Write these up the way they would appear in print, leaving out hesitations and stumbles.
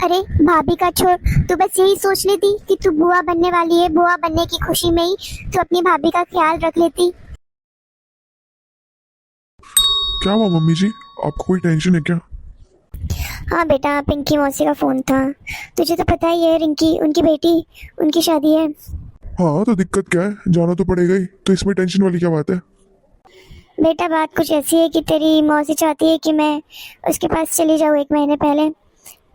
अरे भाभी का छोड़, तू बस यही सोच लेती कि तू बुआ बनने वाली है, बुआ बनने की खुशी में ही तू अपनी भाभी का ख्याल रख लेती। क्या हुआ मम्मी जी? आपको कोई टेंशन है क्या? हाँ बेटा, पिंकी मौसी का फोन था। तुझे तो पता ही है, रिंकी उनकी बेटी, उनकी शादी है। हाँ तो दिक्कत क्या है, जाना तो पड़ेगा ही, तो इसमें टेंशन वाली क्या बात है? बेटा बात कुछ ऐसी है कि तेरी मौसी चाहती है कि मैं उसके पास चली जाऊँ 1 महीने पहले।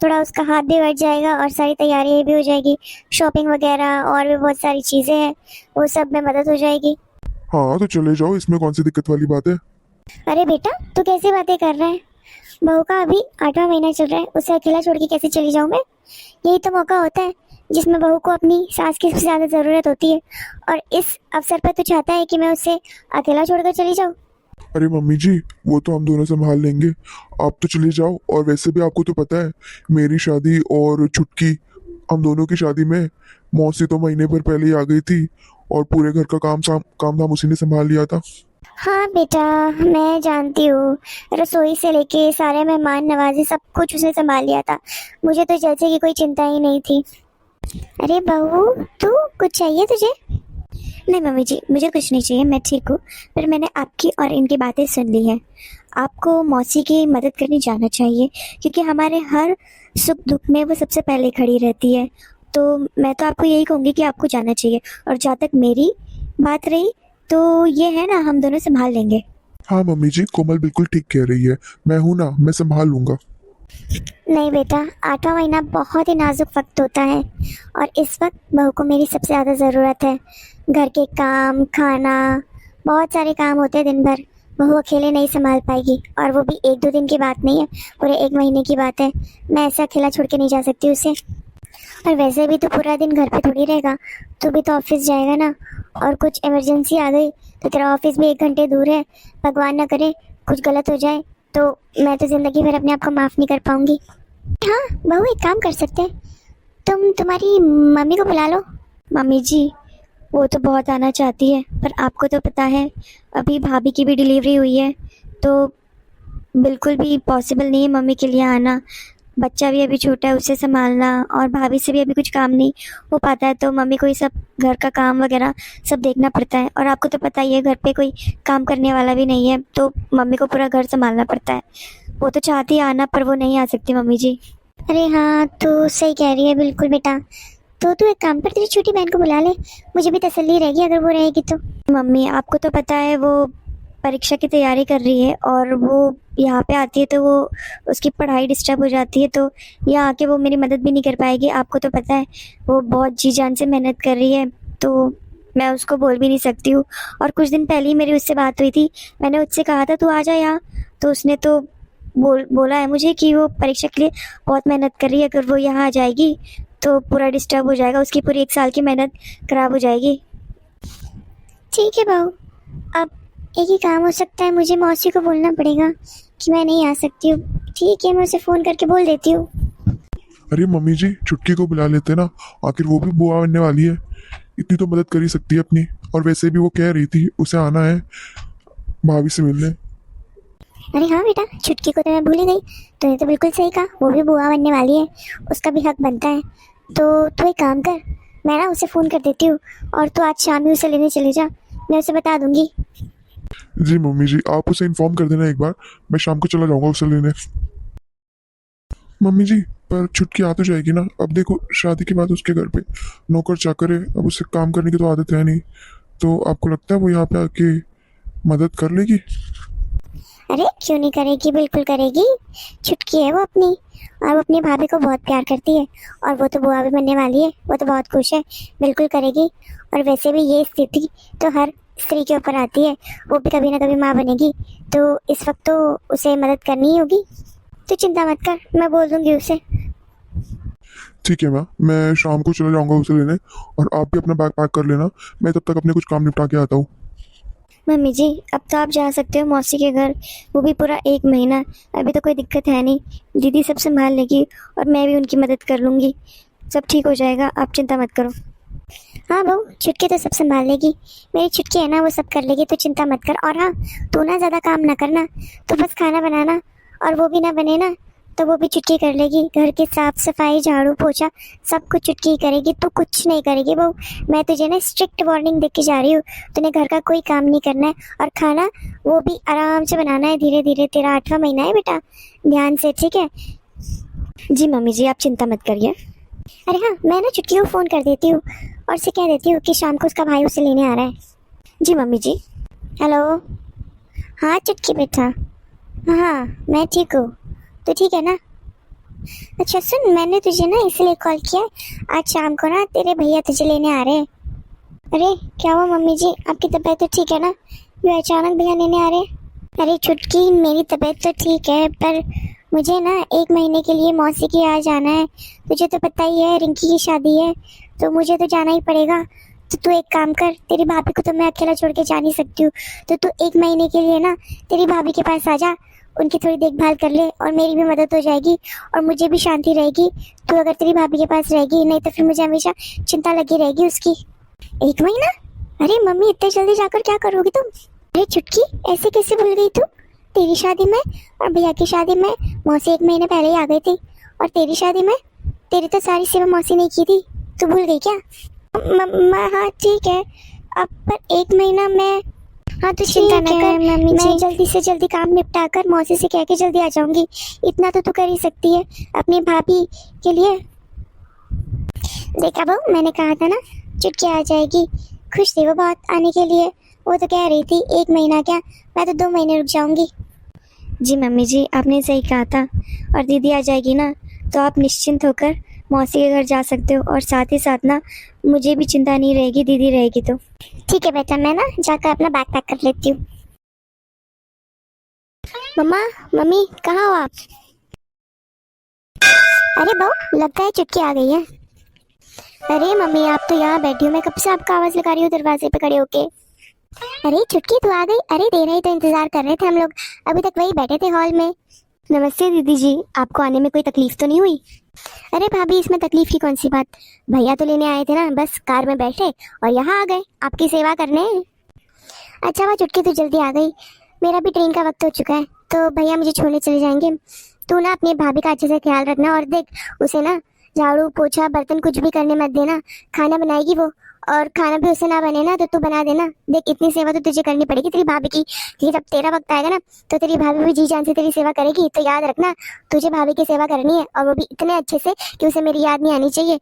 थोड़ा उसका हाथ भी बैठ जाएगा और सारी तैयारी भी हो जाएगी, शॉपिंग वगैरह और भी बहुत सारी चीज़ें हैं, वो सब में मदद हो जाएगी। हाँ तो चले जाओ, इसमें कौन सी दिक्कत वाली बात है? अरे बेटा तू कैसी बातें कर रहा है? बहू का अभी 8वां महीना चल रहा है, उसे अकेला छोड़ के कैसे चली जाऊँ मैं? यही तो मौका होता है जिसमें बहू को अपनी सास की सबसे ज़्यादा ज़रूरत होती है, और इस अवसर पर तू चाहता है कि मैं उसे अकेला छोड़कर चली जाऊँ? अरे मम्मी जी, वो तो हम दोनों संभाल लेंगे। आप तो चले जाओ, और वैसे भी आपको तो पता है, मेरी शादी और छुटकी, हम दोनों की शादी में मौसी तो महीने भर पहले ही आ गई थी, और पूरे घर का काम धाम उसी ने संभाल लिया था। हाँ बेटा, मैं जानती हूँ, रसोई से लेके सारे मेहमान नवाजी सब कुछ उसने संभाल लिया था। मुझे तो जैसे कि कोई चिंता ही नहीं थी। अरे बहू, तू कुछ चाहिए तुझे? नहीं मम्मी जी, मुझे कुछ नहीं चाहिए, मैं ठीक हूँ। पर मैंने आपकी और इनकी बातें सुन ली हैं। आपको मौसी की मदद करनी जाना चाहिए, क्योंकि हमारे हर सुख दुख में वो सबसे पहले खड़ी रहती है। तो मैं तो आपको यही कहूँगी कि आपको जाना चाहिए। और जहाँ तक मेरी बात रही, तो ये है ना, हम दोनों संभाल लेंगे। हाँ मम्मी जी, कोमल बिल्कुल ठीक कह रही है, मैं हूं ना, मैं संभाल लूंगा। नहीं बेटा, 8वां महीना बहुत ही नाजुक वक्त होता है, और इस वक्त बहू को मेरी सबसे ज़्यादा ज़रूरत है। घर के काम, खाना, बहुत सारे काम होते हैं दिन भर। बहू अकेले नहीं संभाल पाएगी, और वो भी 1-2 दिन की बात नहीं है, पूरे 1 महीने की बात है। मैं ऐसे अकेला छोड़ के नहीं जा सकती उसे। और वैसे भी तो पूरा दिन घर पे थोड़ी रहेगा, तू भी तो ऑफिस जाएगा ना। और कुछ इमरजेंसी आ गई तो तेरा ऑफिस भी 1 घंटे दूर है। भगवान ना करे कुछ गलत हो जाए तो मैं तो जिंदगी भर अपने आप को माफ नहीं कर पाऊंगी। हाँ बहू, एक काम कर सकते हैं, तुम तुम्हारी मम्मी को बुला लो। मम्मी जी, वो तो बहुत आना चाहती है, पर आपको तो पता है अभी भाभी की भी डिलीवरी हुई है, तो बिल्कुल भी पॉसिबल नहीं है मम्मी के लिए आना। बच्चा भी अभी छोटा है, उसे संभालना, और भाभी से भी अभी कुछ काम नहीं हो पाता है, तो मम्मी को ही सब घर का काम वगैरह सब देखना पड़ता है। और आपको तो पता ही है, घर पे कोई काम करने वाला भी नहीं है, तो मम्मी को पूरा घर संभालना पड़ता है। वो तो चाहती है आना, पर वो नहीं आ सकती मम्मी जी। अरे हाँ, तो सही कह रही है बिल्कुल बेटा। तो तू एक काम कर, तेरी छोटी बहन को बुला ले, मुझे भी तसल्ली रहेगी अगर वो रहेगी तो। मम्मी, आपको तो पता है वो परीक्षा की तैयारी कर रही है, और वो यहाँ पे आती है तो वो उसकी पढ़ाई डिस्टर्ब हो जाती है, तो यहाँ आके वो मेरी मदद भी नहीं कर पाएगी। आपको तो पता है वो बहुत जी जान से मेहनत कर रही है, तो मैं उसको बोल भी नहीं सकती हूँ। और कुछ दिन पहले ही मेरी उससे बात हुई थी, मैंने उससे कहा था तू आ जा यहाँ, तो उसने तो बोला है मुझे कि वो परीक्षा के लिए बहुत मेहनत कर रही है, अगर वो यहाँ आ जाएगी तो पूरा डिस्टर्ब हो जाएगा, उसकी पूरी 1 साल की मेहनत खराब हो जाएगी। ठीक है बहू, अब एक ही काम हो सकता है, मुझे मौसी को बोलना पड़ेगा कि मैं नहीं आ सकती हूँ। ठीक है, मैं उसे फ़ोन करके बोल देती हूँ। अरे मम्मी जी, छुटकी को बुला लेते ना, आखिर वो भी बुआ बनने वाली है, इतनी तो मदद कर ही सकती है अपनी। और वैसे भी वो कह रही थी उसे आना है भाभी से मिलने। अरे हाँ बेटा, छुटकी को तो मैं भूल ही गई। तूने तो बिल्कुल सही कहा, वो भी बुआ बनने वाली है, उसका भी हक बनता है। तो तू एक काम कर, मैं ना उसे फ़ोन कर देती हूँ, और तू आज शाम ही उसे लेने चले जा, मैं उसे बता दूंगी। जी मम्मी जी, आप उसे इन्फॉर्म कर देना एक बार, मैं शाम को चला जाऊंगा उसे लेने। मम्मी जी, पर छुटकी आ तो जाएगी ना? अब देखो, शादी के बाद उसके घर पे नौकर चाकर है, अब उसे काम करने की तो आदत है नहीं, तो आपको लगता है वो यहाँ पे आके मदद कर लेगी? अरे क्यों नहीं करेगी, बिल्कुल करेगी। छुटकी है वो अपनी, और वो अपनी भाभी को बहुत प्यार करती है, और वो तो बुआ भी बनने वाली है, वो तो बहुत खुश है, बिल्कुल करेगी। और वैसे भी ये स्थिति तो हर स्त्री के ऊपर आती है, वो भी कभी ना कभी माँ बनेगी, तो इस वक्त तो उसे मदद करनी ही होगी। तो चिंता मत कर, मैं बोल दूंगी उसे। ठीक है मैं शाम को चला जाऊंगा उसे लेने, और आप भी अपना बैग पैक कर लेना, मैं तब तक अपने कुछ काम निपटा के आता हूँ। मम्मी जी, अब तो आप जा सकते हो मौसी के घर, वो भी पूरा 1 महीना। अभी तो कोई दिक्कत है नहीं, दीदी सब संभाल लेगी, और मैं भी उनकी मदद कर लूँगी, सब ठीक हो जाएगा, आप चिंता मत करो। हाँ बहू, छुटकी तो सब संभाल लेगी, मेरी छुटकी है ना, वो सब कर लेगी, तो चिंता मत कर। और हाँ, तू ना ज़्यादा काम ना करना, तो बस खाना बनाना, और वो भी ना बने ना तो वो भी चुटकी कर लेगी। घर की साफ सफाई, झाड़ू पोछा सब कुछ चुटकी ही करेगी, तू कुछ नहीं करेगी बहू। मैं तुझे ना स्ट्रिक्ट वार्निंग दे के जा रही हूँ, तूने घर का कोई काम नहीं करना है और खाना वो भी आराम से बनाना है, धीरे धीरे। तेरा 8वां महीना है बेटा, ध्यान से, ठीक है? जी मम्मी जी, आप चिंता मत करिए। अरे हाँ, मैं ना चुटकी को फ़ोन कर देती हूँ और उसे कह देती हूँ कि शाम को उसका भाई उसे लेने आ रहा है। जी मम्मी जी। हेलो, हाँ चुटकी बेटा, हाँ मैं ठीक हूँ, तो ठीक है ना? अच्छा सुन, मैंने तुझे ना इसलिए कॉल किया, आज शाम को ना तेरे भैया तुझे लेने आ रहे हैं। अरे क्या हुआ मम्मी जी, आपकी तबीयत तो ठीक है ना? ये अचानक भैया लेने आ रहे हैं? अरे चुटकी, मेरी तबीयत तो ठीक है, पर मुझे ना 1 महीने के लिए मौसी के यहाँ जाना है। तुझे तो पता ही है रिंकी की शादी है, तो मुझे तो जाना ही पड़ेगा। तो तू एक काम कर, तेरी भाभी को तो मैं अकेला छोड़ के जा नहीं सकती हूँ, तो तू 1 महीने के लिए ना तेरी भाभी के पास आ जा, उनकी थोड़ी देखभाल कर ले और मेरी भी मदद हो जाएगी और मुझे भी शांति रहेगी। तू अगर तेरी भाभी के पास रहेगी, नहीं तो फिर मुझे हमेशा चिंता लगी रहेगी उसकी। 1 महीना? अरे मम्मी, इतने जल्दी जाकर क्या करोगी तुम? अरे चुटकी, ऐसे कैसे भूल गई तू? तेरी शादी में और भैया की शादी में मौसी 1 महीने पहले ही आ गई थी, और तेरी शादी में तेरी तो सारी सेवा मौसी ने की थी, तू भूल गई क्या? हाँ ठीक है, अब पर 1 महीना मैं, हाँ तो चिंता ना कर मम्मी जी, मैं जल्दी से जल्दी काम निपटा कर मौसी से कह के जल्दी आ जाऊंगी। इतना तो तू कर ही सकती है अपनी भाभी के लिए। देखा बहू, मैंने कहा था ना चुटकी आ जाएगी। खुश थी वो बहुत आने के लिए, वो तो कह रही थी 1 महीना क्या, मैं तो 2 महीने रुक जाऊंगी। जी मम्मी जी, आपने सही कहा था। और दीदी आ जाएगी ना, तो आप निश्चिंत होकर मौसी के घर जा सकते हो, और साथ ही साथ ना मुझे भी चिंता नहीं रहेगी, दीदी रहेगी तो। ठीक है बेटा, मैं ना जाकर अपना बैग पैक कर लेती हूँ। मम्मा, मम्मी कहाँ हो आप? अरे बहू, लगता है चुटकी आ गई है। अरे मम्मी, आप तो यहाँ बैठी हो, मैं कब से आपका आवाज लगा रही हूँ दरवाजे पे खड़े होके। अरे चुटकी, तू आ गई? अरे तेरा ही तो इंतजार कर रहे थे हम लोग, अभी तक वही बैठे थे हॉल में। नमस्ते दीदी जी, आपको आने में कोई तकलीफ तो नहीं हुई? अरे भाभी, इसमें तकलीफ की कौन सी बात, भैया तो लेने आए थे ना, बस कार में बैठे और यहाँ आ गए आपकी सेवा करने। अच्छा हुआ चुटकी तू जल्दी आ गई, मेरा भी ट्रेन का वक्त हो चुका है, तो भैया मुझे छोड़ने चले जाएंगे। तू ना अपनी भाभी का अच्छे से ख्याल रखना, और देख उसे ना झाड़ू पोछा बर्तन कुछ भी करने मत देना। खाना बनाएगी वो, और खाना भी उसे ना बने ना तो तू बना देना। देख, इतनी सेवा तो तुझे करनी पड़ेगी तेरी भाभी की, कि जब तेरा वक्त आएगा ना तो तेरी भाभी भी जी जान से तेरी सेवा करेगी। तो याद रखना, तुझे भाभी की सेवा करनी है, और वो भी इतने अच्छे से कि उसे मेरी याद नहीं आनी चाहिए।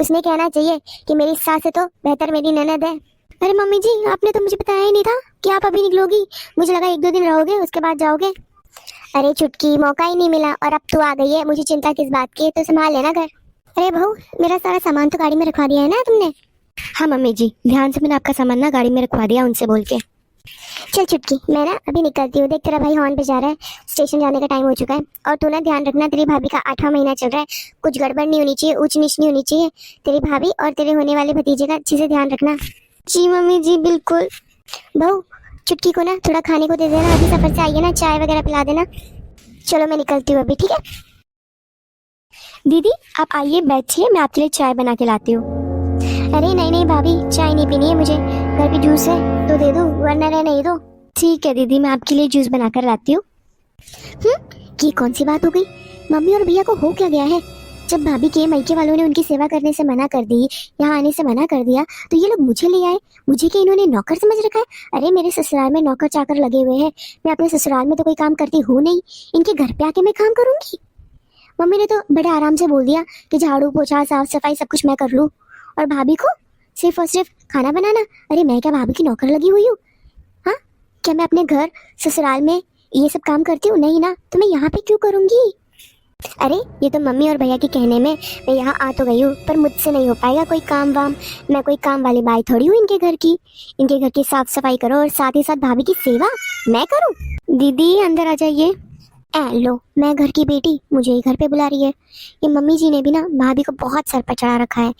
उसने कहना चाहिए कि मेरी सास से तो बेहतर मेरी ननद है। अरे मम्मी जी, आपने तो मुझे बताया ही नहीं था कि आप अभी निकलोगी, मुझे लगा 1-2 दिन रहोगे उसके बाद जाओगे। अरे चुटकी, मौका ही नहीं मिला, और अब तू आ गई है, मुझे चिंता किस बात की है, तो संभाल लेना घर। अरे बहू, मेरा सारा सामान तो गाड़ी में रखवा दिया है ना तुमने? हाँ मम्मी जी, ध्यान से मैंने आपका सामान ना गाड़ी में रखवा दिया उनसे बोल के। चल चुटकी, मैं ना अभी निकलती हूँ, देख तेरा भाई हॉर्न पे जा रहा है, स्टेशन जाने का टाइम हो चुका है। और तू ना ध्यान रखना, तेरी भाभी का 8वां महीना चल रहा है, कुछ गड़बड़ नहीं होनी चाहिए, ऊंच नीच नहीं होनी चाहिए। तेरी भाभी और तेरे होने वाले भतीजे का अच्छे से ध्यान रखना। जी मम्मी जी, बिल्कुल। बहू, चुटकी को ना थोड़ा खाने को दे देना, अभी सफर से आई है ना, चाय वगैरह पिला देना। चलो मैं निकलती हूँ अभी, ठीक है? दीदी आप आइए, बैठिए, मैं आपके लिए चाय बना के लाती हूँ। अरे नहीं नहीं भाभी, चाय नहीं पीनी है मुझे, घर पे जूस है तो दे दो, वरना रहने ही दो। ठीक है दीदी, मैं आपके लिए जूस बनाकर लाती हूँ। ये कौन सी बात हो गई? मम्मी और भैया को हो क्या गया है? जब भाभी के मायके वालों ने उनकी सेवा करने से मना कर दी, यहाँ आने से मना कर दिया, तो ये लोग मुझे ले आए। मुझे क्या इन्होंने नौकर समझ रखा है? अरे मेरे ससुराल में नौकर चाकर लगे हुए हैं, मैं अपने ससुराल में तो कोई काम करती हूँ नहीं, इनके घर पे आके मैं काम करूंगी? मम्मी ने तो बड़े आराम से बोल दिया कि झाड़ू पोछा साफ सफाई सब कुछ मैं कर लूँ, और भाभी को सिर्फ और सिर्फ खाना बनाना। अरे मैं क्या भाभी की नौकर लगी हुई हूँ? हाँ, क्या मैं अपने घर ससुराल में ये सब काम करती हूँ? नहीं ना, तो मैं यहाँ पे क्यों करूँगी? अरे ये तो मम्मी और भैया के कहने में मैं यहाँ आ तो गई हूँ, पर मुझसे नहीं हो पाएगा कोई काम वाम। मैं कोई काम वाली बाई थोड़ी हूँ इनके घर की। इनके घर की साफ सफाई करो और साथ ही साथ भाभी की सेवा मैं करूँ? दीदी अंदर आ जाइए। लो, मैं घर की बेटी, मुझे ही घर पे बुला रही है। ये मम्मी जी ने भी ना भाभी को बहुत सर पर चढ़ा रखा है।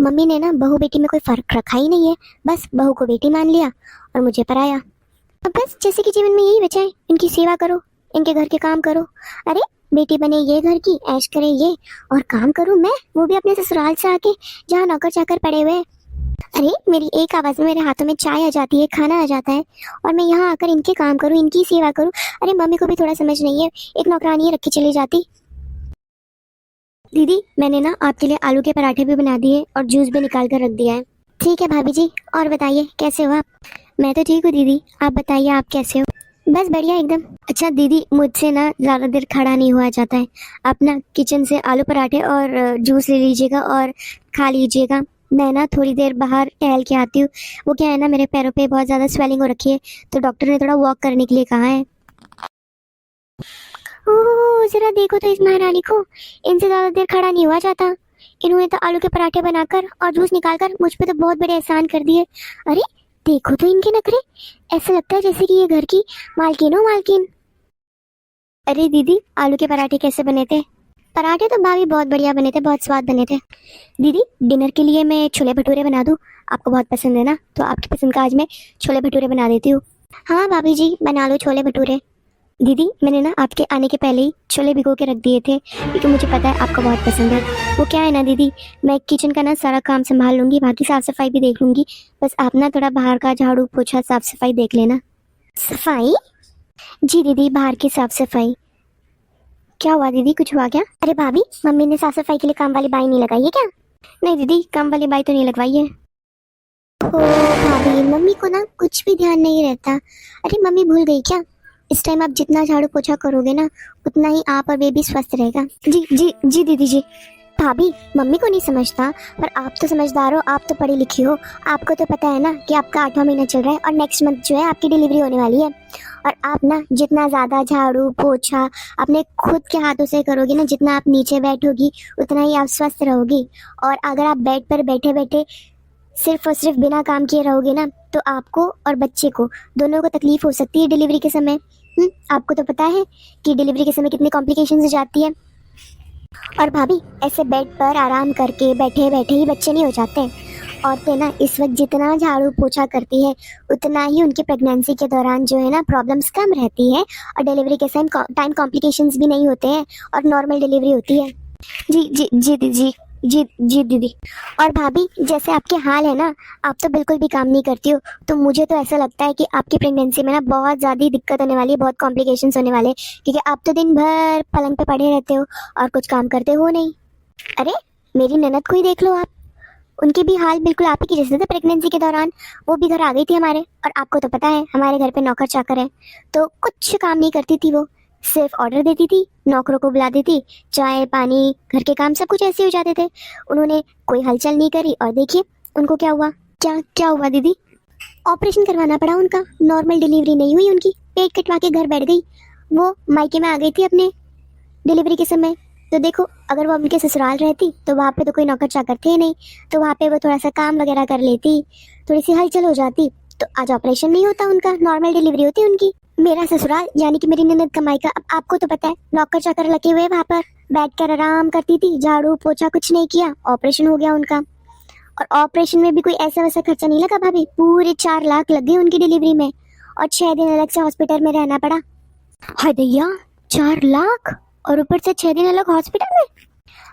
मम्मी ने ना बहू बेटी में कोई फर्क रखा ही नहीं है, बस बहू को बेटी मान लिया और मुझे पराया। अब बस जैसे कि जीवन में यही बचा है, इनकी सेवा करो, इनके घर के काम करो। अरे बेटी बने ये घर की, ऐश करे ये, और काम करूं मैं, वो भी अपने ससुराल से आके जहाँ नौकर चाकर पड़े हुए। अरे मेरी एक आवाज में मेरे हाथों में चाय आ जाती है, खाना आ जाता है, और मैं यहाँ आकर इनके काम करूं, इनकी सेवा करूं। अरे मम्मी को भी थोड़ा समझ नहीं है, एक नौकरानी रखी चली जाती। दीदी मैंने ना आपके लिए आलू के पराठे भी बना दिए और जूस भी निकाल कर रख दिया है। ठीक है भाभी जी, और बताइए कैसे हो आप? मैं तो ठीक हूँ दीदी, आप बताइए आप कैसे हो? बस बढ़िया एकदम। अच्छा दीदी, मुझसे ना ज़्यादा देर खड़ा नहीं हुआ जाता है। आप ना किचन से आलू पराठे और जूस ले लीजिएगा और खा लीजिएगा। मैं ना थोड़ी देर बाहर टहल के आती हूँ। वो क्या है ना, मेरे पैरों पे बहुत ज़्यादा स्वेलिंग हो रखी है, तो डॉक्टर ने थोड़ा वॉक करने के लिए कहा है। ओह जरा देखो तो इस महारानी को, इनसे ज़्यादा देर खड़ा नहीं हुआ जाता। इन्होंने तो आलू के पराठे बनाकर और जूस निकालकर मुझ पे तो बहुत बड़े एहसान कर दिए। अरे देखो तो इनके नखरे, ऐसा लगता है जैसे कि ये घर की मालकिन हो मालकिन। अरे दीदी, आलू के पराठे कैसे बने थे? पराठे तो भाभी बहुत बढ़िया बने थे, बहुत स्वाद बने थे। दीदी डिनर के लिए मैं छोले भटूरे बना दूँ? आपको बहुत पसंद है ना, तो आपकी पसंद का आज मैं छोले भटूरे बना देती हूँ। हाँ भाभी जी, बना लो छोले भटूरे। दीदी मैंने ना आपके आने के पहले ही छोले भिगो के रख दिए थे, क्योंकि मुझे पता है आपको बहुत पसंद है। वो क्या है ना दीदी, मैं किचन का ना सारा काम संभाल लूँगी, बाकी साफ़ सफाई भी देख लूँगी। बस आप ना थोड़ा बाहर का झाड़ू पोछा साफ़ सफाई देख लेना। सफाई? जी दीदी, बाहर की साफ़ सफाई। क्या हुआ दीदी, कुछ हुआ क्या? अरे भाभी, मम्मी ने साफ़ सफाई के लिए काम वाली बाई नहीं लगाई है क्या? नहीं दीदी, काम वाली बाई तो नहीं लगवाई है। ओ भाभी, मम्मी को ना कुछ भी ध्यान नहीं रहता। अरे मम्मी भूल गई क्या? इस टाइम आप जितना झाड़ू पोछा करोगे ना, उतना ही आप और बेबी स्वस्थ रहेगा। जी जी जी दीदी जी। भाभी मम्मी को नहीं समझता, पर आप तो समझदार हो, आप तो पढ़ी लिखी हो। आपको तो पता है ना कि आपका 8वां महीना चल रहा है और नेक्स्ट मंथ जो है आपकी डिलीवरी होने वाली है। और आप ना जितना ज़्यादा झाड़ू पोछा अपने खुद के हाथों से करोगे ना, जितना आप नीचे बैठोगी उतना ही आप स्वस्थ रहोगी। और अगर आप बेड पर बैठे बैठे सिर्फ और सिर्फ बिना काम किए रहोगे ना, तो आपको और बच्चे को दोनों को तकलीफ हो सकती है डिलीवरी के समय। आपको तो पता है कि डिलीवरी के समय कितनी कॉम्प्लिकेशंस हो जाती है। और भाभी ऐसे बेड पर आराम करके बैठे बैठे ही बच्चे नहीं हो जाते। औरतें ना इस वक्त जितना झाड़ू पोछा करती है, उतना ही उनकी प्रेगनेंसी के दौरान जो है ना प्रॉब्लम्स कम रहती है, और डिलीवरी के टाइम कॉम्प्लिकेशंस भी नहीं होते हैं और नॉर्मल डिलीवरी होती है। जी जी जी जी जी जी दीदी। और भाभी जैसे आपके हाल है ना, आप तो बिल्कुल भी काम नहीं करती हो, तो मुझे तो ऐसा लगता है कि आपकी प्रेगनेंसी में ना बहुत ज़्यादा दिक्कत होने वाली है, बहुत कॉम्प्लिकेशंस होने वाले, क्योंकि आप तो दिन भर पलंग पे पड़े रहते हो और कुछ काम करते हो नहीं। अरे मेरी ननद को ही देख लो आप, उनके भी हाल बिल्कुल आप ही की जैसे थे प्रेगनेंसी के दौरान। वो भी घर आ गई थी हमारे, और आपको तो पता है हमारे घर पे नौकर चाकर है, तो कुछ काम नहीं करती थी वो, सिर्फ ऑर्डर देती थी, नौकरों को बुला देती, चाय पानी घर के काम सब कुछ ऐसे हो जाते थे। उन्होंने कोई हलचल नहीं करी, और देखिए उनको क्या हुआ। क्या क्या हुआ दीदी? ऑपरेशन करवाना पड़ा उनका, नॉर्मल डिलीवरी नहीं हुई उनकी, पेट कटवा के घर बैठ गई। वो मायके में आ गई थी अपने डिलीवरी के समय। तो देखो अगर वो उनके ससुराल रहती तो वहाँ पे तो कोई नौकर चाकर थे नहीं, तो वहाँ पे वो थोड़ा सा काम वगैरह कर लेती, थोड़ी सी हलचल हो जाती, तो आज ऑपरेशन नहीं होता उनका, नॉर्मल डिलीवरी होती उनकी। मेरा ससुराल यानी कि मेरी ननद का मायका, अब आपको तो पता है नौकर चाकर लगे हुए वहाँ पर बैठ कर आराम करती थी, झाड़ू पोछा कुछ नहीं किया, ऑपरेशन हो गया उनका। और ऑपरेशन में भी कोई ऐसा वैसा खर्चा नहीं लगा भाभी, पूरे 4 लाख लग गए उनकी डिलीवरी में, और 6 दिन अलग से हॉस्पिटल में रहना पड़ा। हाय दैया, 4 लाख और ऊपर से 6 दिन अलग हॉस्पिटल में?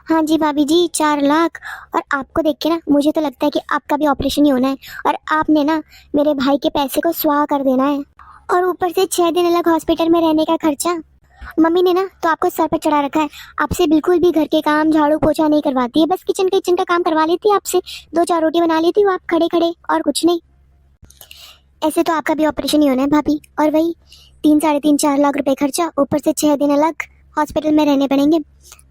हाँ जी भाभी जी, 4 लाख। और आपको देख के ना मुझे तो लगता है कि आपका भी ऑपरेशन ही होना है, और आपने ना मेरे भाई के पैसे को स्वाह कर देना है, और ऊपर से 6 दिन अलग हॉस्पिटल में रहने का खर्चा। मम्मी ने ना तो आपको सर पर चढ़ा रखा है, आपसे बिल्कुल भी घर के काम झाड़ू पोछा नहीं करवाती है, बस किचन का काम करवा लेती है आपसे, 2-4 रोटी बना लेती हूँ आप खड़े खड़े, और कुछ नहीं। ऐसे तो आपका भी ऑपरेशन ही होना है भाभी, और वही 3-3.5-4 लाख रुपए खर्चा, ऊपर से 6 दिन अलग हॉस्पिटल में रहने पड़ेंगे।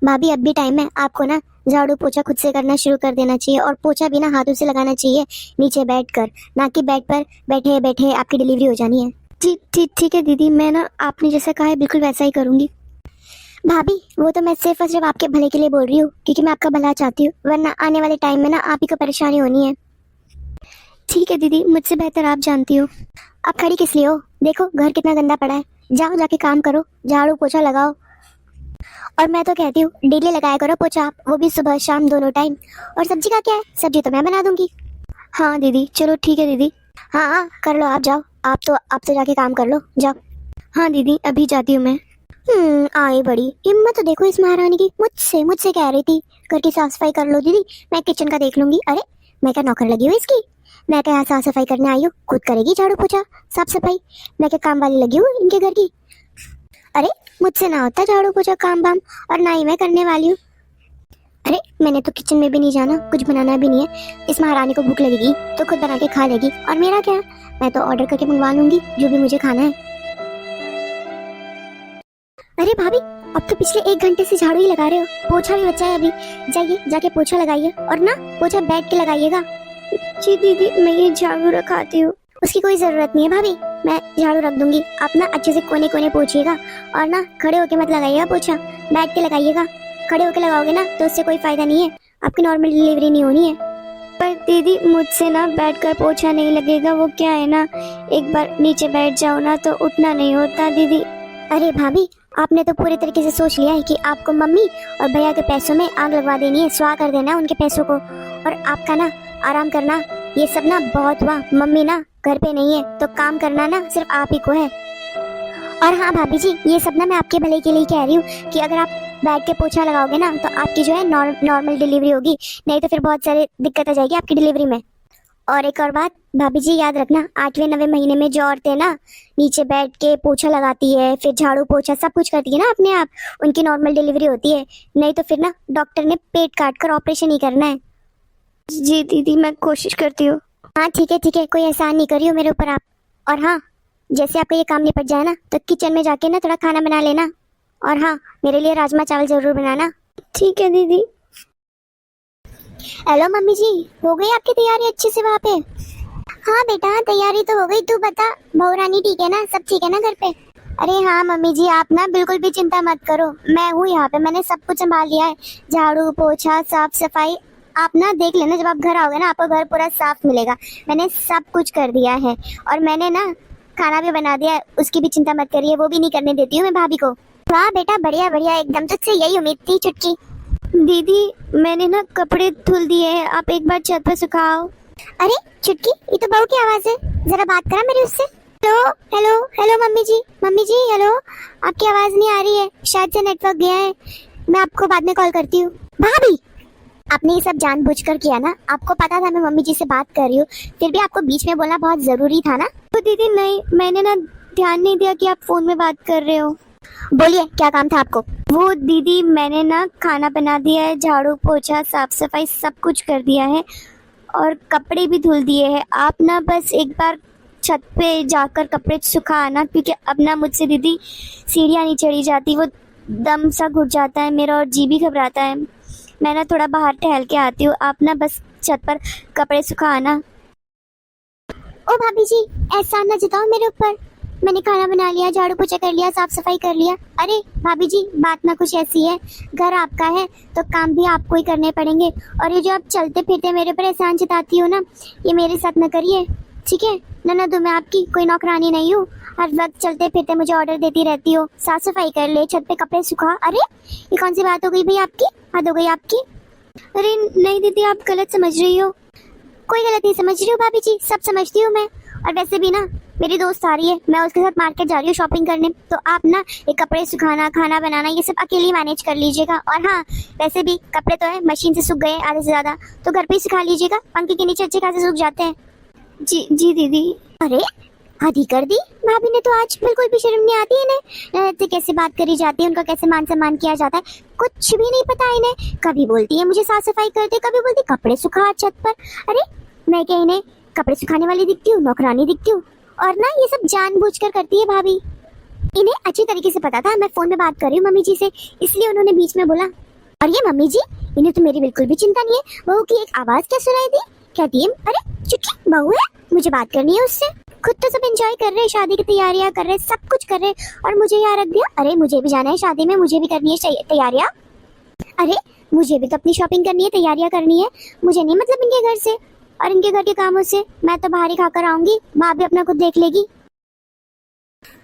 भाभी अब भी टाइम है, आपको ना झाड़ू पोछा खुद से करना शुरू कर देना चाहिए, और पोछा भी ना हाथों से लगाना चाहिए नीचे बैठकर, ना कि बेड पर बैठे बैठे आपकी डिलीवरी हो जानी है। जी ठीक है दीदी, मैं ना आपने जैसा कहा है बिल्कुल वैसा ही करूँगी। भाभी वो तो मैं सिर्फ और सिर्फ आपके भले के लिए बोल रही हूँ, क्योंकि मैं आपका भला चाहती हूँ, वरना आने वाले टाइम में ना आप ही को परेशानी होनी है। ठीक है दीदी, मुझसे बेहतर आप जानती हो। आप खड़ी किस लिए हो? देखो घर कितना गंदा पड़ा है, जाओ जाके काम करो, झाड़ू पोछा लगाओ। और मैं तो कहती हूँ डेली लगाया करो पोछा आप, वो भी सुबह शाम दोनों टाइम। और सब्जी का क्या है, सब्जी तो मैं बना दूंगी। हाँ दीदी चलो ठीक है दीदी। हाँ हाँ कर लो, आप जाओ, आप तो जाके काम कर लो, जाओ। हाँ दीदी अभी जाती हूँ मैं। आई बड़ी हिम्मत तो देखो इस महारानी की, मुझसे कह रही थी घर की साफ सफाई कर लो दीदी, मैं किचन का देख लूंगी। अरे मैं क्या नौकर लगी हूँ इसकी? मैं क्या यहाँ साफ सफाई करने आई हूँ? खुद करेगी झाड़ू पोछा साफ सफाई, मैं क्या काम वाली लगी हूँ इनके घर की? अरे मुझसे ना होता झाड़ू पोछा काम वाम, और ना ही मैं करने वाली हूँ। अरे मैंने तो किचन में भी नहीं जाना, कुछ बनाना भी नहीं है। इस महारानी को भूख लगेगी तो खुद बना के खा लेगी, और मेरा क्या, मैं तो ऑर्डर करके मंगवा लूंगी जो भी मुझे खाना है। अरे भाभी, अब तो पिछले 1 घंटे से झाड़ू ही लगा रहे हो, पोछा भी बचा है अभी। जाइए जाके पोछा लगाइए, और ना पोछा बैठ के लगाइएगा। जी दीदी, मैं ये झाड़ू रखाती हूँ। उसकी कोई जरूरत नहीं है भाभी, मैं झाड़ू रख दूंगी। आप ना अच्छे से कोने कोने पोछिएगा, और ना खड़े होके मत लगाइएगा पोछा, बैठ के लगाइएगा। खड़े होके लगाओगे ना तो उससे कोई फायदा नहीं है, आपकी नॉर्मल डिलीवरी नहीं होनी है। पर दीदी, मुझसे ना बैठकर पोछा नहीं लगेगा। वो क्या है ना, एक बार नीचे बैठ जाओ ना तो उठना नहीं होता दीदी। अरे भाभी, आपने तो पूरे तरीके से सोच लिया है कि आपको मम्मी और भैया के पैसों में आग लगवा देनी है, स्वाह कर देना है उनके पैसों को, और आपका ना आराम करना, ये सब ना बहुत हुआ। मम्मी ना घर पे नहीं है तो काम करना ना सिर्फ आप ही को है। और हाँ भाभी जी, ये सब ना मैं आपके भले के लिए कह रही हूँ कि अगर आप बैठ के पोछा लगाओगे ना तो आपकी जो है नॉर्मल डिलीवरी होगी, नहीं तो फिर बहुत सारी दिक्कत आ जाएगी आपकी डिलीवरी में। और एक और बात भाभी जी, याद रखना, 8वें 9वें महीने में जो औरतें ना नीचे बैठ के पोछा लगाती है, फिर झाड़ू पोछा सब कुछ करती है ना अपने आप, उनकी नॉर्मल डिलीवरी होती है, नहीं तो फिर ना डॉक्टर ने पेट काट कर ऑपरेशन ही करना है। जी दीदी, मैं कोशिश करती हूँ। हाँ ठीक है, कोई एहसान नहीं करियो मेरे ऊपर आप। और हाँ, जैसे आपका ये काम निपट जाए ना तो किचन में जाके ना थोड़ा खाना बना लेना, और हाँ मेरे लिए राजमा चावल जरूर बनाना। ठीक है दीदी। हेलो मम्मी जी, हो गई आपकी तैयारी अच्छे से वहाँ पे? हाँ बेटा, तैयारी तो हो गई। तू बता, बहू रानी ठीक है ना, सब ठीक है ना घर पे? अरे हाँ मम्मी जी, आप ना बिल्कुल भी चिंता मत करो, मैं हूँ यहाँ पे, मैंने सब कुछ संभाल लिया है, झाड़ू पोछा साफ सफाई। आप ना देख लेना, जब आप घर आओगे ना आपको घर पूरा साफ मिलेगा। मैंने सब कुछ कर दिया है, और मैंने ना खाना भी बना दिया है, उसकी भी चिंता मत करिए, वो भी नहीं करने देती हूँ मैं भाभी को। वाह बेटा, बढ़िया बढ़िया, एकदम तुझसे यही उम्मीद थी चुटकी। दीदी, मैंने ना कपड़े धुल दिए हैं, आप एक बार छत पर सुखाओ। अरे चुटकी, ये तो बहू की आवाज है, जरा बात करा मेरी उससे। हेलो हेलो हेलो मम्मी जी हेलो, आपकी आवाज नहीं आ रही है, शायद से नेटवर्क गया है, मैं आपको बाद में कॉल करती हूँ। भाभी, आपने ये सब जानबूझकर किया ना, आपको पता था मैं मम्मी जी से बात कर रही हूँ, फिर भी आपको बीच में बोलना बहुत जरूरी था ना? तो दीदी नहीं, मैंने ना ध्यान नहीं दिया कि आप फोन में बात कर रहे हो। बोलिए, क्या काम था आपको? वो दीदी, मैंने ना खाना बना दिया है, झाड़ू पोछा साफ सफाई सब कुछ कर दिया है, और कपड़े भी धुल दिए हैं। आप ना बस एक बार छत पे जाकर कपड़े सुखा आना, क्योंकि अब ना मुझसे दीदी सीढ़ियाँ नहीं चढ़ी जाती, वो दम सा घुट जाता है मेरा और जी भी घबराता है। मैं ना थोड़ा बाहर टहल के आती हूँ, आप ना बस छत पर कपड़े सुखा आना। ओ भाभी जी, एहसान ना जताओ मेरे ऊपर, मैंने खाना बना लिया, झाड़ू पोछा कर लिया, साफ सफाई कर लिया। अरे भाभी जी, बात ना कुछ ऐसी है, घर आपका है तो काम भी आपको ही करने पड़ेंगे, और ये जो आप चलते फिरते मेरे ऊपर एहसान जताती हो ना, ये मेरे साथ ना करिए, ठीक है? ननद मैं आपकी कोई नौकरानी नहीं हूँ, हर वक्त चलते फिरते मुझे ऑर्डर देती रहती हो, साफ सफाई कर ले, छत पे कपड़े सुखा। अरे ये कौन सी बात हो गई भाई आपकी, हद हो गई आपकी। अरे नहीं दीदी, आप गलत समझ रही हो। कोई गलत नहीं समझ रही हूँ भाभी जी, सब समझती हूँ मैं। और वैसे भी ना मेरी दोस्त आ रही है, मैं उसके साथ मार्केट जा रही हूँ शॉपिंग करने, तो आप ना ये कपड़े सुखाना, खाना बनाना, ये सब अकेले मैनेज कर लीजिएगा। और हाँ, वैसे भी कपड़े तो है मशीन से सूख गए आधे से ज्यादा, तो घर पे ही सुखा लीजिएगा, पंखे के नीचे अच्छे खासे सूख जाते हैं। जी दीदी। अरे आधी कर दी भाभी ने तो, आज बिल्कुल भी शर्म नहीं आती इन्हें, ननद से कैसे बात करी जाती है, उनका कैसे मान सम्मान किया जाता है, कुछ भी नहीं पता इन्हें। कभी बोलती है मुझे साफ सफाई कर दे, कभी बोलती कपड़े सुखा छत पर। अरे मैं क्या इन्हें कपड़े सुखाने वाली दिखती हूँ, नौकरानी दिखती हूँ? और ना ये सब जानबूझकर करती है भाभी, इन्हें अच्छी तरीके से पता था मैं फोन में बात कर रही हूँ मम्मी जी से, इसलिए उन्होंने बीच में बोला। और ये मम्मी जी, इन्हें तो मेरी बिल्कुल भी चिंता नहीं है, बहू की एक आवाज क्या सुनाई दी, कहती है अरे चुटकी बहू है, मुझे बात करनी है उससे। खुद तो सब एंजॉय कर रहे हैं, शादी की तैयारियां कर रहे हैं, सब कुछ कर रहे हैं, और मुझे यहाँ रख दिया। अरे मुझे भी जाना है शादी में, मुझे भी करनी है तैयारियां, अरे मुझे भी तो अपनी शॉपिंग करनी है, तैयारियां करनी है, मुझे नहीं मतलब इनके घर से और इनके घर के कामों से। मैं तो बाहर ही खाकर आऊंगी, माँ भी अपना खुद देख लेगी।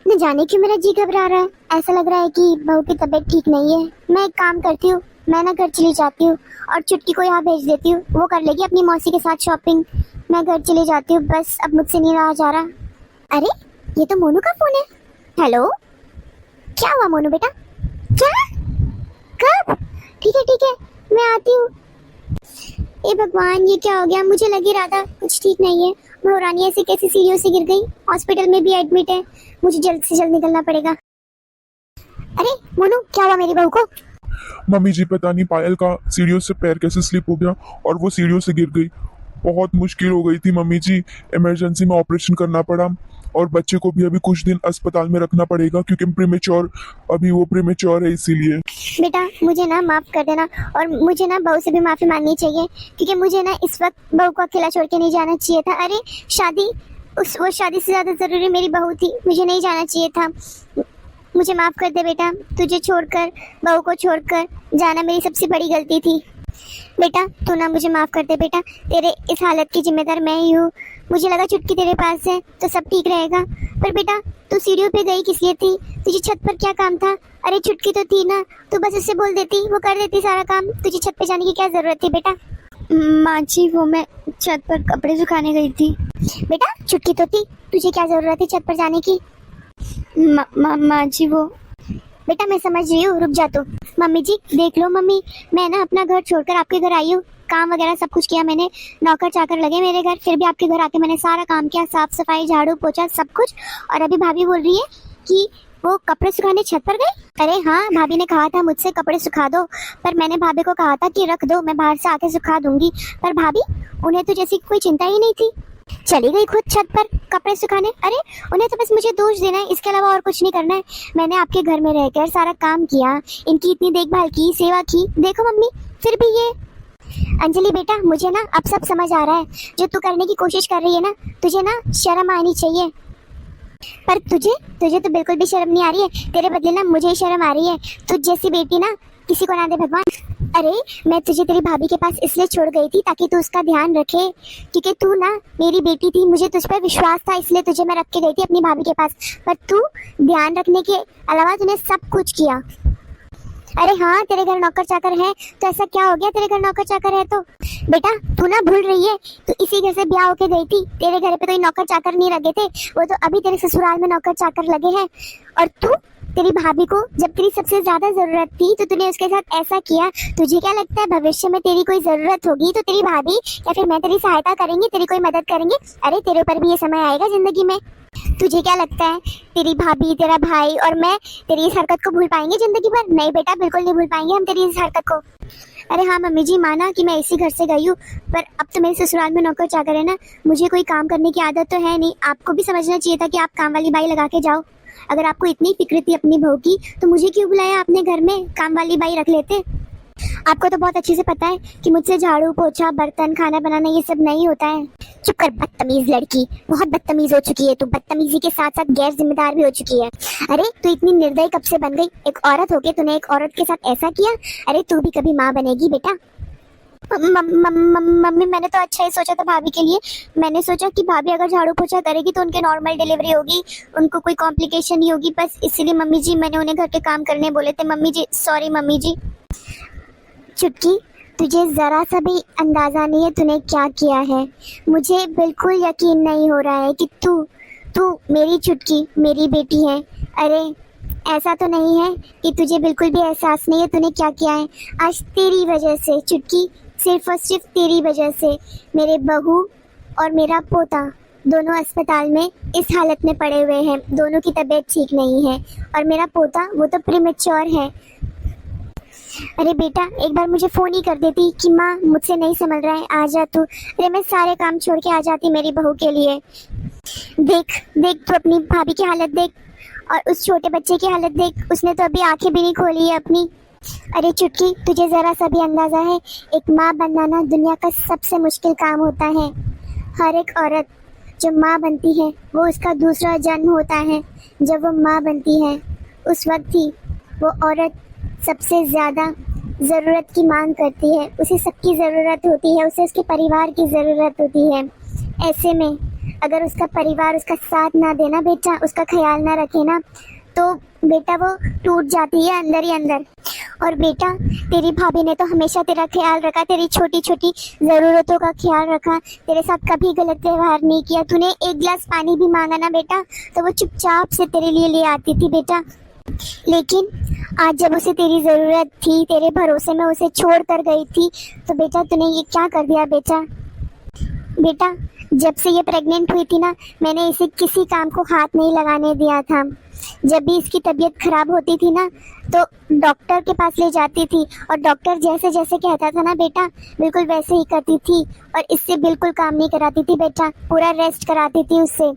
न जाने क्यों मेरा जी घबरा रहा है, ऐसा लग रहा है कि बहू की तबीयत ठीक नहीं है। मैं एक काम करती हूँ, मैं ना घर चली जाती हूँ और चुटकी को यहाँ भेज देती हूँ, वो कर लेगी अपनी मौसी के साथ शॉपिंग। मैं घर चली जाती हूँ, बस अब मुझसे नहीं रहा जा रहा। अरे ये तो मोनू का फोन है। हेलो, क्या हुआ मोनू बेटा? क्या? कब? ठीक है मैं आती हूँ। ए भगवान, ये क्या हो गया? मुझे लग ही रहा था कुछ ठीक नहीं है। महारानी ऐसे कैसे सीढ़ियों से गिर गई, हॉस्पिटल में भी एडमिट है, मुझे जल्द से जल्द निकलना पड़ेगा। अरे मोनू, क्या हुआ मेरी बहू को? मम्मी जी पता नहीं पायल का सीढ़ियों से पैर कैसे स्लिप हो गया और वो सीढ़ियों से गिर गई। बहुत मुश्किल हो गई थी मम्मी जी, इमरजेंसी में ऑपरेशन करना पड़ा और बच्चे को भी अभी कुछ दिन अस्पताल में रखना पड़ेगा क्योंकि अभी वो प्रीमेच्योर है इसीलिए। बेटा मुझे ना माफ़ कर देना, और मुझे ना बहू से भी माफ़ी मांगनी चाहिए क्योंकि मुझे ना इस वक्त बहू को अकेला छोड़ के नहीं जाना चाहिए था। अरे वो शादी से ज़्यादा ज़रूरी मेरी बहू थी, मुझे नहीं जाना चाहिए था। मुझे माफ़ कर दे बेटा, तुझे छोड़कर, बहू को छोड़कर जाना मेरी सबसे बड़ी गलती थी। बेटा तू ना मुझे माफ़ कर दे बेटा, तेरे इस हालत की जिम्मेदार मैं ही हूँ। मुझे लगा चुटकी तेरे पास है तो सब ठीक रहेगा, पर बेटा तू सीढ़ियों पे गई किस लिए थी? तुझे छत पर क्या काम था? अरे चुटकी तो थी ना, तू बस उससे बोल देती, वो कर देती सारा काम। तुझे छत पे जाने की क्या ज़रूरत थी बेटा? माँ जी वो मैं छत पर कपड़े सुखाने गई थी। बेटा चुटकी तो थी, तुझे क्या ज़रूरत थी छत पर जाने की? माँ जी वो बेटा मैं समझ रही हूँ, रुक जा तू। मम्मी जी देख लो मम्मी, मैं ना अपना घर छोड़कर आपके घर आई हूँ, काम वगैरह सब कुछ किया मैंने, नौकर चाकर लगे मेरे घर, फिर भी आपके घर आके मैंने सारा काम किया, साफ सफाई, झाड़ू पोछा सब कुछ। और अभी भाभी बोल रही है कि वो कपड़े सुखाने छत पर गई। अरे हाँ, भाभी ने कहा था मुझसे कपड़े सुखा दो, पर मैंने भाभी को कहा था कि रख दो, मैं बाहर से आके सुखा दूंगी, पर भाभी उन्हें तो जैसी कोई चिंता ही नहीं थी, चली गई खुद छत पर कपड़े सुखाने। अरे उन्हें तो बस मुझे दोष देना है, इसके अलावा और कुछ नहीं करना है। मैंने आपके घर में रहकर सारा काम किया, इनकी इतनी देखभाल की, सेवा की, देखो मम्मी फिर भी ये। अंजलि बेटा मुझे ना अब सब समझ आ रहा है, जो तू करने की कोशिश कर रही है ना, तुझे ना शर्म आनी चाहिए, पर तुझे तो बिल्कुल भी शर्म नहीं आ रही है। तेरे बदले ना मुझे ही शर्म आ रही है। तुझ जैसी बेटी ना किसी को ना दे भगवान। अरे मैं तुझे तेरी भाभी के पास इसलिए छोड़ गई थी ताकि तू उसका ध्यान रखे, क्योंकि तू ना मेरी बेटी थी, मुझे तुझ पर विश्वास था, इसलिए तुझे मैं रख के गई थी अपनी भाभी के पास, पर तू ध्यान रखने के अलावा तूने सब कुछ किया। अरे हाँ तेरे घर नौकर चाकर है तो ऐसा क्या हो गया, तेरे घर नौकर चाकर है तो? बेटा तू ना भूल रही है, तू इसी घर से ब्याह होके गई थी, तेरे घर पे तो ये नौकर चाकर नहीं लगे थे, वो तो अभी तेरे ससुराल में नौकर चाकर लगे हैं। और तू तेरी भाभी को जब तेरी सबसे ज्यादा जरूरत थी तो तूने उसके साथ ऐसा किया। तुझे क्या लगता है भविष्य में तेरी कोई जरूरत होगी तो तेरी भाभी या फिर मैं तेरी सहायता करेंगे, तेरी कोई मदद करेंगे? अरे तेरे ऊपर भी ये समय आएगा जिंदगी में। तुझे क्या लगता है तेरी भाभी, तेरा भाई और मैं तेरी इस हरकत को भूल पाएंगे जिंदगी भर? नहीं बेटा बिल्कुल नहीं भूल पाएंगे हम तेरी इस हरकत को। अरे हाँ मम्मी जी, माना कि मैं इसी घर से गई हूँ, पर अब तो मेरे ससुराल में नौकर चाकर है ना, मुझे कोई काम करने की आदत तो है नहीं। आपको भी समझना चाहिए था कि आप काम वाली बाई लगा के जाओ। अगर आपको इतनी फिक्र थी अपनी बहू की तो मुझे क्यों बुलाया आपने घर में, काम वाली बाई रख लेते। आपको तो बहुत अच्छे से पता है कि मुझसे झाड़ू पोछा बर्तन खाना बनाना ये सब नहीं होता है। चुप कर बदतमीज लड़की, बहुत बदतमीज हो चुकी है तू, बदतमीजी के साथ साथ गैर जिम्मेदार भी हो चुकी है। अरे तू इतनी निर्दयी कब से बन गई? एक औरत होके तूने एक औरत के साथ ऐसा किया। अरे तू भी कभी माँ बनेगी बेटा। मम्मी मैंने तो अच्छा ही सोचा था भाभी के लिए। मैंने सोचा कि भाभी अगर झाड़ू पोछा करेगी तो उनके नॉर्मल डिलीवरी होगी, उनको कोई कॉम्प्लिकेशन नहीं होगी, बस इसीलिए मम्मी जी मैंने उन्हें घर के काम करने बोले थे। मम्मी जी सॉरी मम्मी जी। चुटकी तुझे जरा सा भी अंदाजा नहीं है तूने क्या किया है। मुझे बिल्कुल यकीन नहीं हो रहा है कि तू मेरी चुटकी मेरी बेटी है। अरे ऐसा तो नहीं है कि तुझे बिल्कुल भी एहसास नहीं है तूने क्या किया है। आज तेरी वजह से चुटकी, सिर्फ और सिर्फ तेरी वजह से मेरे बहू और मेरा पोता दोनों अस्पताल में इस हालत में पड़े हुए हैं। दोनों की तबीयत ठीक नहीं है और मेरा पोता वो तो प्रीमेच्योर है। अरे बेटा एक बार मुझे फ़ोन ही कर देती कि माँ मुझसे नहीं संभल रहा है, आ जा तू। अरे मैं सारे काम छोड़ के आ जाती मेरी बहू के लिए। देख तू अपनी भाभी की हालत देख और उस छोटे बच्चे की हालत देख, उसने तो अभी आंखें भी नहीं खोली है अपनी। अरे चुटकी तुझे ज़रा सा भी अंदाज़ा है, एक माँ बनना ना दुनिया का सबसे मुश्किल काम होता है। हर एक औरत जो माँ बनती है वो उसका दूसरा जन्म होता है। जब वो माँ बनती है उस वक्त ही वो औरत सबसे ज़्यादा ज़रूरत की मांग करती है, उसे सबकी ज़रूरत होती है, उसे उसके परिवार की ज़रूरत होती है। ऐसे में अगर उसका परिवार उसका साथ ना देना बेटा, उसका ख्याल ना रखे ना, तो बेटा वो टूट जाती है अंदर ही अंदर। और बेटा तेरी भाभी ने तो हमेशा तेरा ख्याल रखा, तेरी छोटी छोटी ज़रूरतों का ख्याल रखा, तेरे साथ कभी गलत व्यवहार नहीं किया। तूने एक गिलास पानी भी मांगा ना बेटा तो वो चुपचाप से तेरे लिए ले आती थी बेटा। लेकिन आज जब उसे तेरी ज़रूरत थी, तेरे भरोसे में उसे छोड़ कर गई थी, तो बेटा तूने ये क्या कर दिया बेटा जब से ये प्रेग्नेंट हुई थी ना, मैंने इसे किसी काम को हाथ नहीं लगाने दिया था। जब भी इसकी तबीयत खराब होती थी ना तो डॉक्टर के पास ले जाती थी और डॉक्टर जैसे जैसे कहता था ना बेटा बिल्कुल वैसे ही करती थी और इससे बिल्कुल काम नहीं कराती थी बेटा, पूरा रेस्ट कराती थी उससे।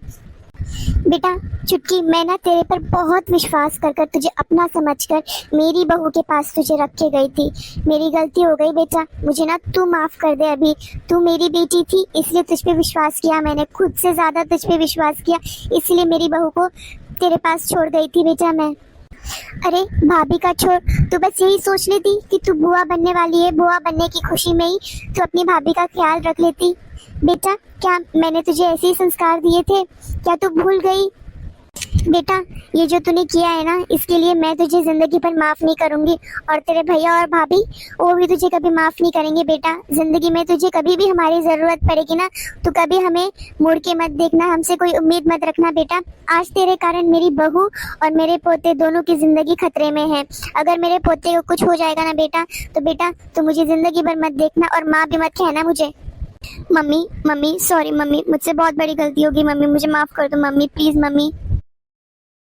बेटा चुटकी, मैं ना तेरे पर बहुत विश्वास कर कर तुझे अपना समझकर मेरी बहू के पास तुझे रख के गई थी। मेरी गलती हो गई बेटा, मुझे ना तू माफ़ कर दे। अभी तू मेरी बेटी थी इसलिए तुझ पे विश्वास किया मैंने, खुद से ज़्यादा तुझ पे विश्वास किया, इसलिए मेरी बहू को तेरे पास छोड़ गई थी बेटा मैं। अरे भाभी का छोड़, तू बस यही सोच लेती कि तू बुआ बनने वाली है, बुआ बनने की खुशी में ही तू अपनी भाभी का ख्याल रख लेती। बेटा क्या मैंने तुझे ऐसे ही संस्कार दिए थे, क्या तू भूल गई? बेटा ये जो तूने किया है ना इसके लिए मैं तुझे जिंदगी भर माफ नहीं करूंगी और तेरे भैया और भाभी वो भी तुझे कभी माफ नहीं करेंगे। बेटा जिंदगी में तुझे कभी भी हमारी जरूरत पड़ेगी ना तो कभी हमें मुड़ के मत देखना, हमसे कोई उम्मीद मत रखना बेटा। आज तेरे कारण मेरी बहू और मेरे पोते दोनों की जिंदगी खतरे में है। अगर मेरे पोते को कुछ हो जाएगा ना बेटा तो मुझे जिंदगी भर मत देखना और माँ भी मत कहना मुझे। मम्मी सॉरी मम्मी, मुझसे बहुत बड़ी गलती होगी मम्मी, मुझे माफ कर दो मम्मी, प्लीज मम्मी।